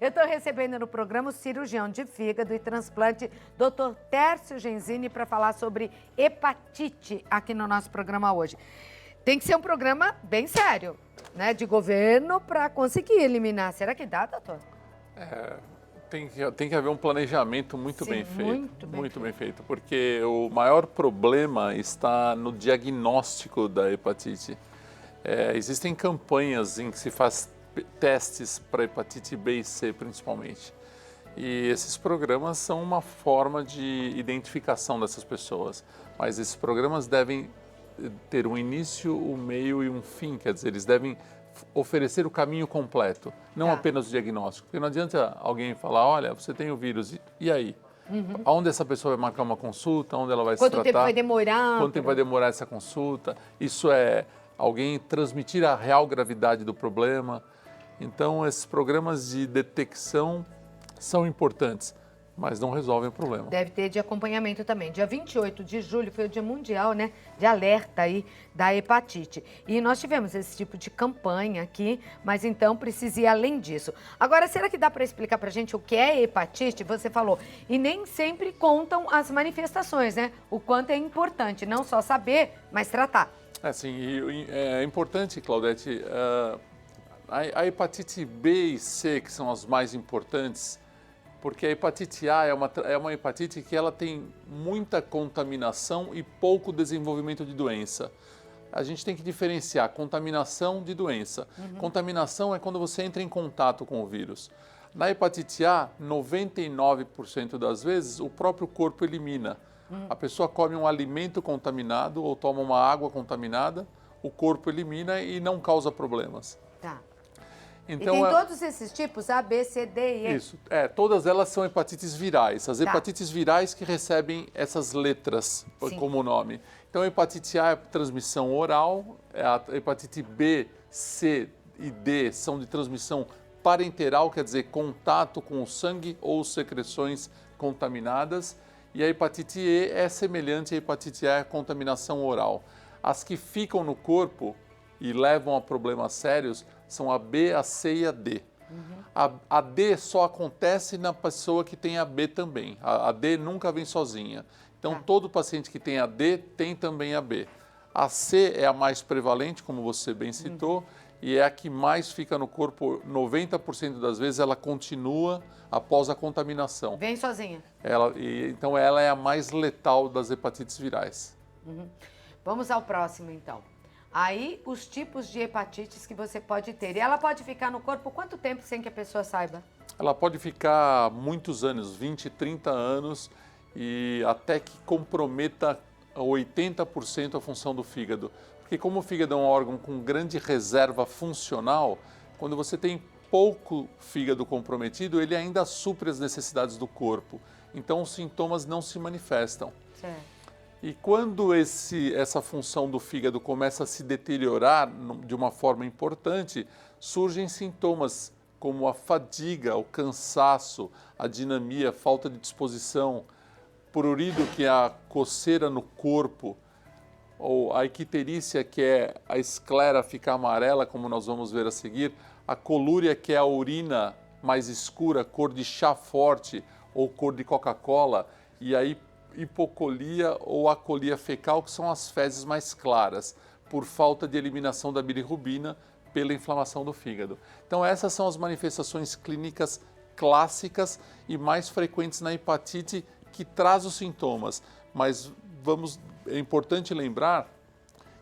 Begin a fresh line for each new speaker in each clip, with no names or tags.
Eu estou recebendo no programa o cirurgião de fígado e transplante, Dr. Tércio Genzini, para falar sobre hepatite aqui no nosso programa hoje. Tem que ser um programa bem sério, né, de governo para conseguir eliminar. Será que dá, doutor?
Tem que haver um planejamento muito
Sim,
bem feito.
muito
Bem feito, porque o maior problema está no diagnóstico da hepatite. Existem campanhas em que se faz testes para hepatite B e C, principalmente. E esses programas são uma forma de identificação dessas pessoas. Mas esses programas devem ter um início, um meio e um fim, quer dizer, eles devem oferecer o caminho completo, não apenas o diagnóstico. Porque não adianta alguém falar, olha, você tem o vírus, e aí? Aonde essa pessoa vai marcar uma consulta, onde ela vai se tratar?
Quanto tempo vai demorar?
Quanto tempo vai demorar essa consulta? Isso é alguém transmitir a real gravidade do problema. Então, esses programas de detecção são importantes, mas não resolvem o problema.
Deve ter de acompanhamento também. Dia 28 de julho foi o Dia Mundial, né, de alerta aí da hepatite. E nós tivemos esse tipo de campanha aqui, mas então precisa ir além disso. Agora, será que dá para explicar para a gente o que é hepatite? Você falou, e nem sempre contam as manifestações, né? O quanto é importante, não só saber, mas tratar.
É importante, Claudete, a hepatite B e C, que são as mais importantes, porque a hepatite A é uma hepatite que ela tem muita contaminação e pouco desenvolvimento de doença. A gente tem que diferenciar contaminação de doença. Contaminação é quando você entra em contato com o vírus. Na hepatite A, 99% das vezes, o próprio corpo elimina. A pessoa come um alimento contaminado ou toma uma água contaminada, o corpo elimina e não causa problemas.
Tá.
Então,
e tem todos esses tipos, A, B, C, D e E?
Isso, todas elas são hepatites virais. As hepatites virais que recebem essas letras como nome. Então, a hepatite A é transmissão oral, a hepatite B, C e D são de transmissão parenteral, quer dizer, contato com o sangue ou secreções contaminadas. E a hepatite E é semelhante à hepatite A, contaminação oral. As que ficam no corpo e levam a problemas sérios são a B, a C e a D. A D só acontece na pessoa que tem a B também. A D nunca vem sozinha. Então, todo paciente que tem a D tem também a B. A C é a mais prevalente, como você bem citou, e é a que mais fica no corpo. 90% das vezes ela continua após a contaminação.
Vem sozinha.
Então, ela é a mais letal das hepatites virais.
Vamos ao próximo, então. Aí, os tipos de hepatites que você pode ter. E ela pode ficar no corpo quanto tempo sem que a pessoa saiba?
Ela pode ficar muitos anos, 20, 30 anos, e até que comprometa 80% a função do fígado. Porque como o fígado é um órgão com grande reserva funcional, quando você tem pouco fígado comprometido, ele ainda supre as necessidades do corpo. Então, os sintomas não se manifestam.
Certo.
E quando essa função do fígado começa a se deteriorar de uma forma importante, surgem sintomas como a fadiga, o cansaço, a dinamia, falta de disposição, prurido, que é a coceira no corpo, ou a icterícia, que é a esclera ficar amarela, como nós vamos ver a seguir, a colúria, que é a urina mais escura, cor de chá forte ou cor de Coca-Cola, e aí hipocolia ou acolia fecal, que são as fezes mais claras, por falta de eliminação da bilirrubina pela inflamação do fígado. Então, essas são as manifestações clínicas clássicas e mais frequentes na hepatite que traz os sintomas. Mas é importante lembrar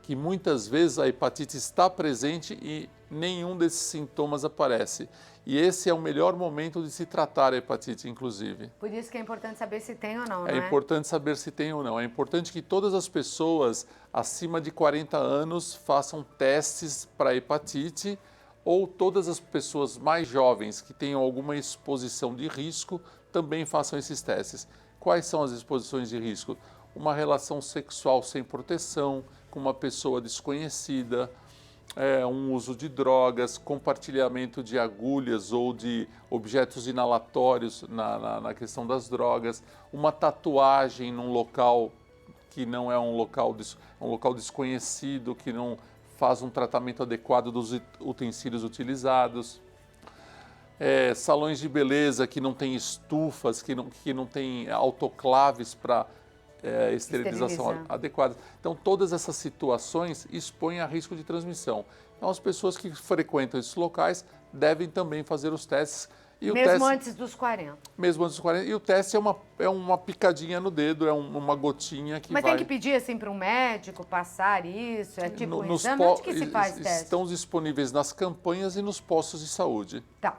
que muitas vezes a hepatite está presente e nenhum desses sintomas aparece. E esse é o melhor momento de se tratar a hepatite, inclusive.
Por isso que é importante saber se tem ou não,
É importante saber se tem ou não. É importante que todas as pessoas acima de 40 anos façam testes para hepatite, ou todas as pessoas mais jovens que tenham alguma exposição de risco também façam esses testes. Quais são as exposições de risco? Uma relação sexual sem proteção, com uma pessoa desconhecida, um uso de drogas, compartilhamento de agulhas ou de objetos inalatórios na questão das drogas, uma tatuagem num local que não é um local desconhecido, que não faz um tratamento adequado dos utensílios utilizados. salões de beleza que não tem estufas, que não tem autoclaves para esterilização adequada. Então, todas essas situações expõem a risco de transmissão. Então, as pessoas que frequentam esses locais devem também fazer os testes. E
mesmo antes dos 40?
Mesmo antes dos 40. E o teste é uma picadinha no dedo, é uma gotinha que
Mas
vai...
tem que pedir assim para um médico passar isso? É tipo um exame? Onde que se faz teste?
Estão disponíveis nas campanhas e nos postos de saúde.
Tá.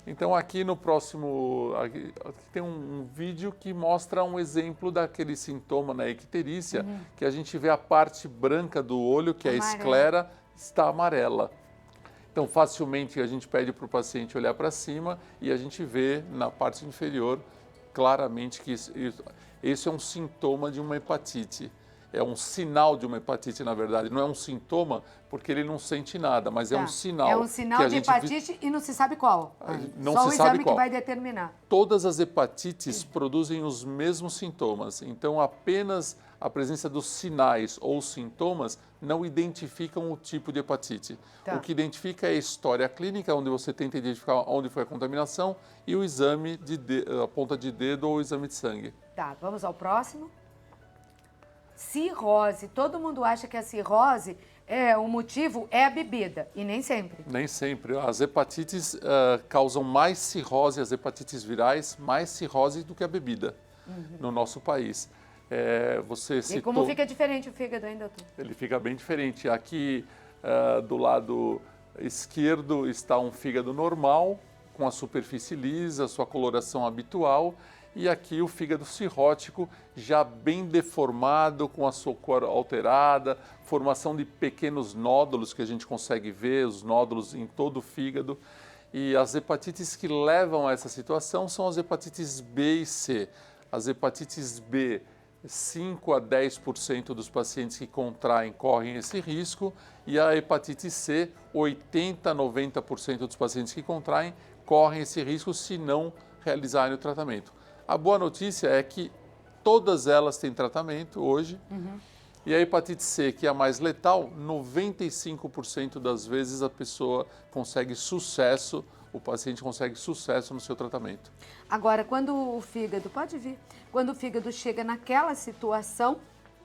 Então aqui no próximo, aqui tem um vídeo que mostra um exemplo daquele sintoma na icterícia, que a gente vê a parte branca do olho, que é a esclera, está amarela. Então facilmente a gente pede para o paciente olhar para cima e a gente vê na parte inferior claramente que esse é um sintoma de uma hepatite. É um sinal de uma hepatite, na verdade. Não é um sintoma, porque ele não sente nada, mas é um sinal.
É um sinal de hepatite e não se sabe qual. Só o exame que vai determinar.
Todas as hepatites produzem os mesmos sintomas. Então, apenas a presença dos sinais ou sintomas não identificam o tipo de hepatite.
Tá.
O que identifica é a história clínica, onde você tenta identificar onde foi a contaminação, e o exame a ponta de dedo ou o exame de sangue.
Tá, vamos ao próximo. Cirrose. Todo mundo acha que a cirrose, o motivo é a bebida, e nem sempre.
Nem sempre. As hepatites causam mais cirrose, as hepatites virais, mais cirrose do que a bebida no nosso país. Você citou...
E como fica diferente o fígado, hein, doutor?
Ele fica bem diferente. Aqui, do lado esquerdo, está um fígado normal, com a superfície lisa, sua coloração habitual. E aqui o fígado cirrótico, já bem deformado, com a sua cor alterada, formação de pequenos nódulos que a gente consegue ver, os nódulos em todo o fígado. E as hepatites que levam a essa situação são as hepatites B e C. As hepatites B, 5 a 10% dos pacientes que contraem correm esse risco, e a hepatite C, 80 a 90% dos pacientes que contraem correm esse risco se não realizarem o tratamento. A boa notícia é que todas elas têm tratamento hoje. E a hepatite C, que é a mais letal, 95% das vezes a pessoa consegue sucesso, o paciente consegue sucesso no seu tratamento.
Agora, quando o fígado, pode vir, quando o fígado chega naquela situação,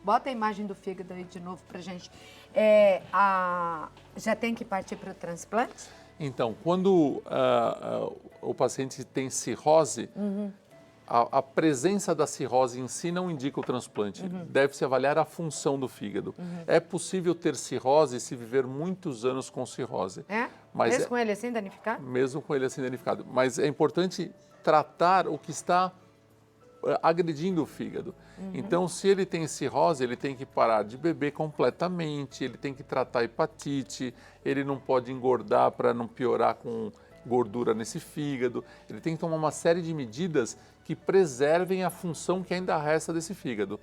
bota a imagem do fígado aí de novo pra gente, já tem que partir para o transplante?
Então, quando o paciente tem cirrose, a presença da cirrose em si não indica o transplante. Deve-se avaliar a função do fígado. É possível ter cirrose e se viver muitos anos com cirrose. Mas
mesmo com ele assim danificado?
Mesmo com ele assim danificado. Mas é importante tratar o que está agredindo o fígado. Então, se ele tem cirrose, ele tem que parar de beber completamente, ele tem que tratar a hepatite, ele não pode engordar para não piorar com gordura nesse fígado, ele tem que tomar uma série de medidas que preservem a função que ainda resta desse fígado.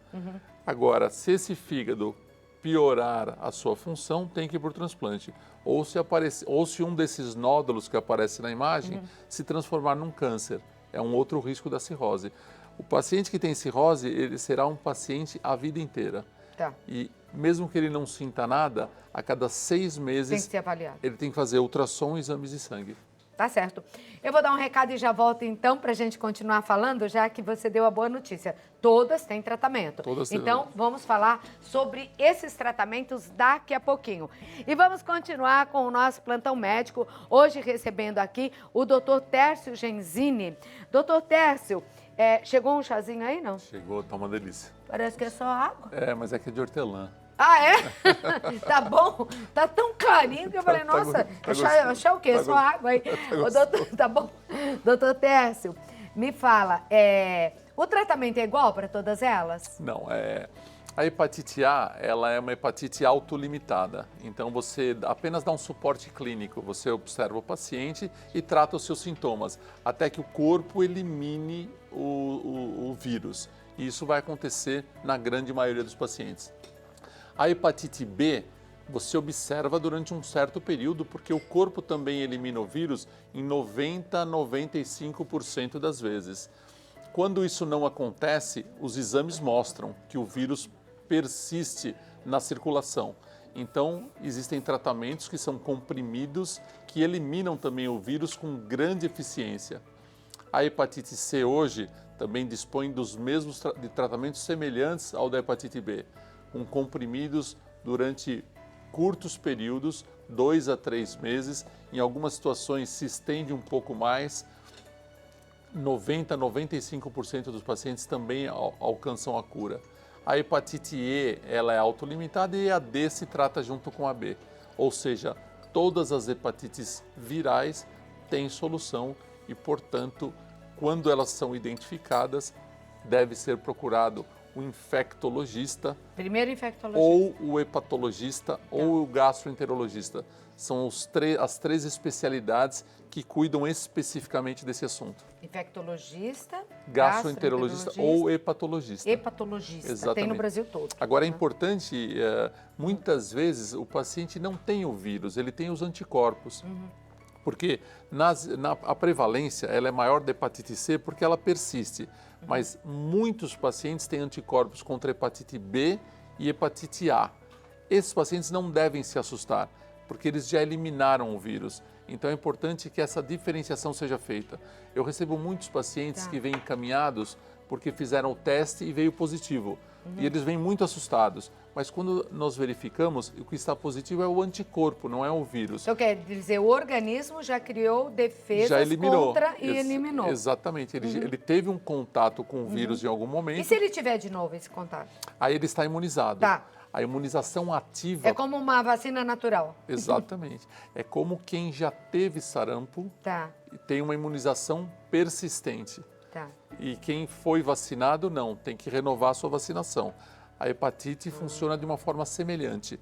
Agora, se esse fígado piorar a sua função, tem que ir para o transplante. Ou se um desses nódulos que aparece na imagem se transformar num câncer. É um outro risco da cirrose. O paciente que tem cirrose, ele será um paciente a vida inteira.
Tá.
E mesmo que ele não sinta nada, a cada 6 meses
tem que ser avaliado.
Ele tem que fazer ultrassom e exames de sangue.
Tá certo. Eu vou dar um recado e já volto então para a gente continuar falando, já que você deu a boa notícia. Todas têm tratamento.
Todas têm
então, vamos falar sobre esses tratamentos daqui a pouquinho. E vamos continuar com o nosso plantão médico, hoje recebendo aqui o Dr. Tércio Genzini. Dr. Tércio, chegou um chazinho aí, não?
Chegou, tá uma delícia.
Parece que é só água.
Mas é que é de hortelã.
Ah, é? Tá bom? Tá tão clarinho que eu falei, nossa, achar o quê? Só água aí. Doutor, tá bom? Doutor Tércio, me fala, o tratamento é igual para todas elas?
Não, a hepatite A, ela é uma hepatite autolimitada. Então, você apenas dá um suporte clínico. Você observa o paciente e trata os seus sintomas, até que o corpo elimine o vírus. E isso vai acontecer na grande maioria dos pacientes. A hepatite B, você observa durante um certo período, porque o corpo também elimina o vírus em 90 a 95% das vezes. Quando isso não acontece, os exames mostram que o vírus persiste na circulação. Então, existem tratamentos que são comprimidos que eliminam também o vírus com grande eficiência. A hepatite C hoje também dispõe dos mesmos de tratamentos semelhantes ao da hepatite B, com comprimidos durante curtos períodos, 2 a 3 meses, em algumas situações se estende um pouco mais. 90 a 95% dos pacientes também alcançam a cura. A hepatite E, ela é autolimitada e a D se trata junto com a B. Ou seja, todas as hepatites virais têm solução e, portanto, quando elas são identificadas, deve ser procurado o infectologista.
Primeiro infectologista.
Ou o hepatologista ou o gastroenterologista. São as 3 especialidades que cuidam especificamente desse assunto.
Infectologista,
Gastroenterologista ou hepatologista.
Hepatologista,
Exatamente.
tem no Brasil todo.
Agora é importante, muitas vezes o paciente não tem o vírus, ele tem os anticorpos. Porque a prevalência ela é maior da hepatite C porque ela persiste. Mas muitos pacientes têm anticorpos contra hepatite B e hepatite A. Esses pacientes não devem se assustar, porque eles já eliminaram o vírus. Então é importante que essa diferenciação seja feita. Eu recebo muitos pacientes que vêm encaminhados porque fizeram o teste e veio positivo. E eles vêm muito assustados. Mas quando nós verificamos, o que está positivo é o anticorpo, não é o vírus.
Então quer dizer, o organismo já criou defesas
Já eliminou.
contra e eliminou.
Exatamente. Ele teve um contato com o vírus em algum momento.
E se ele tiver de novo esse contato?
Aí ele está imunizado.
Tá.
A imunização ativa...
É como uma vacina natural.
Exatamente. É como quem já teve sarampo e tem uma imunização persistente.
Tá.
E quem foi vacinado, não. Tem que renovar a sua vacinação. A hepatite funciona de uma forma semelhante.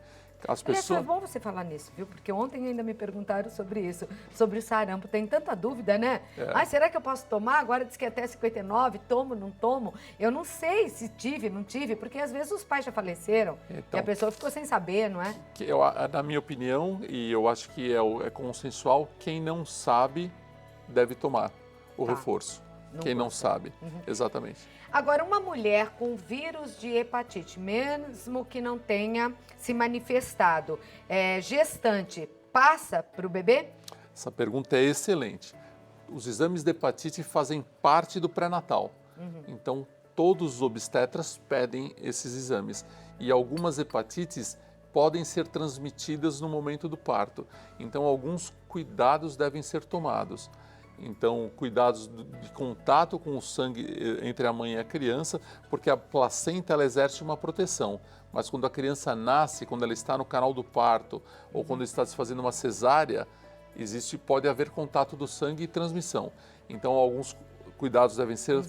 As pessoas...
É bom você falar nisso, viu? Porque ontem ainda me perguntaram sobre isso, sobre o sarampo. Tem tanta dúvida, né? Ai, será que eu posso tomar? Agora diz que é até 59, tomo, não tomo? Eu não sei se tive, não tive, porque às vezes os pais já faleceram e a pessoa ficou sem saber, não é?
Na minha opinião, e eu acho que é consensual, quem não sabe deve tomar o reforço. Quem não sabe, exatamente.
Agora, uma mulher com vírus de hepatite, mesmo que não tenha se manifestado, gestante, passa para o bebê?
Essa pergunta é excelente. Os exames de hepatite fazem parte do pré-natal. Então, todos os obstetras pedem esses exames. E algumas hepatites podem ser transmitidas no momento do parto. Então, alguns cuidados devem ser tomados. Então, cuidados de contato com o sangue entre a mãe e a criança, porque a placenta ela exerce uma proteção. Mas quando a criança nasce, quando ela está no canal do parto ou quando está se fazendo uma cesárea, pode haver contato do sangue e transmissão. Então, alguns cuidados devem ser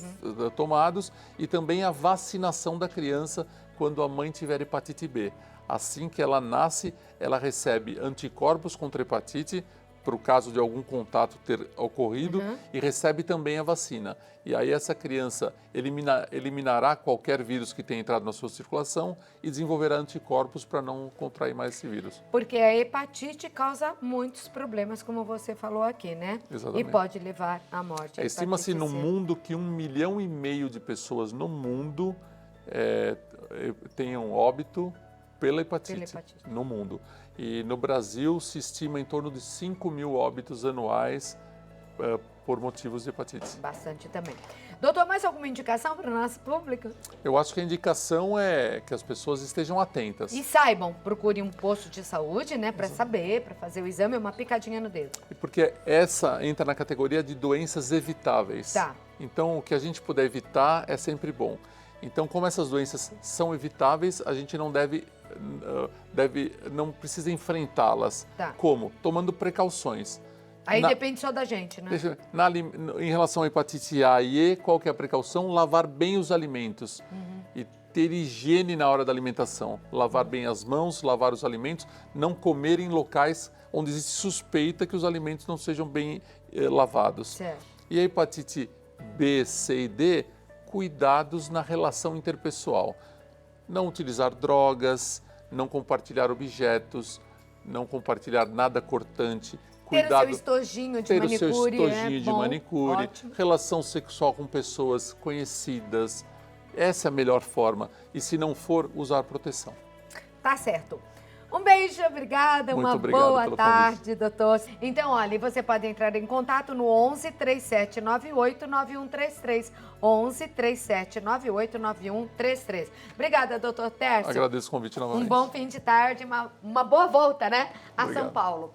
tomados e também a vacinação da criança quando a mãe tiver hepatite B. Assim que ela nasce, ela recebe anticorpos contra a hepatite, para o caso de algum contato ter ocorrido, e recebe também a vacina. E aí essa criança eliminará qualquer vírus que tenha entrado na sua circulação e desenvolverá anticorpos para não contrair mais esse vírus.
Porque a hepatite causa muitos problemas, como você falou aqui, né?
Exatamente.
E pode levar à morte.
Estima-se no mundo que 1,5 milhão de pessoas no mundo tenham óbito pela hepatite no mundo. E no Brasil se estima em torno de 5 mil óbitos anuais por motivos de hepatite.
Bastante também. Doutor, mais alguma indicação para o nosso público?
Eu acho que a indicação é que as pessoas estejam atentas.
E saibam, procurem um posto de saúde, né, para saber, para fazer o exame, uma picadinha no dedo.
Porque essa entra na categoria de doenças evitáveis.
Tá.
Então, o que a gente puder evitar é sempre bom. Então, como essas doenças são evitáveis, a gente não não precisa enfrentá-las.
Tá.
Como? Tomando precauções.
Aí depende só da gente, né?
Em relação à hepatite A e E, qual que é a precaução? Lavar bem os alimentos e ter higiene na hora da alimentação. Lavar bem as mãos, lavar os alimentos, não comer em locais onde existe suspeita que os alimentos não sejam bem lavados.
Certo.
E a hepatite B, C e D, cuidados na relação interpessoal. Não utilizar drogas, não compartilhar objetos, não compartilhar nada cortante.
Cuidado, ter o seu estojinho de manicure.
Ter o seu estojinho de manicure.
Ótimo.
Relação sexual com pessoas conhecidas. Essa é a melhor forma. E se não for, usar proteção.
Tá certo. Um beijo, obrigada,
Muito
uma
obrigado
boa
pelo
tarde, doutor. Então, olha, você pode entrar em contato no 11 3798 9133. 11 3798 9133. Obrigada, doutor Tércio.
Agradeço o convite novamente.
Um bom fim de tarde, uma boa volta, né, a
Obrigado.
São Paulo.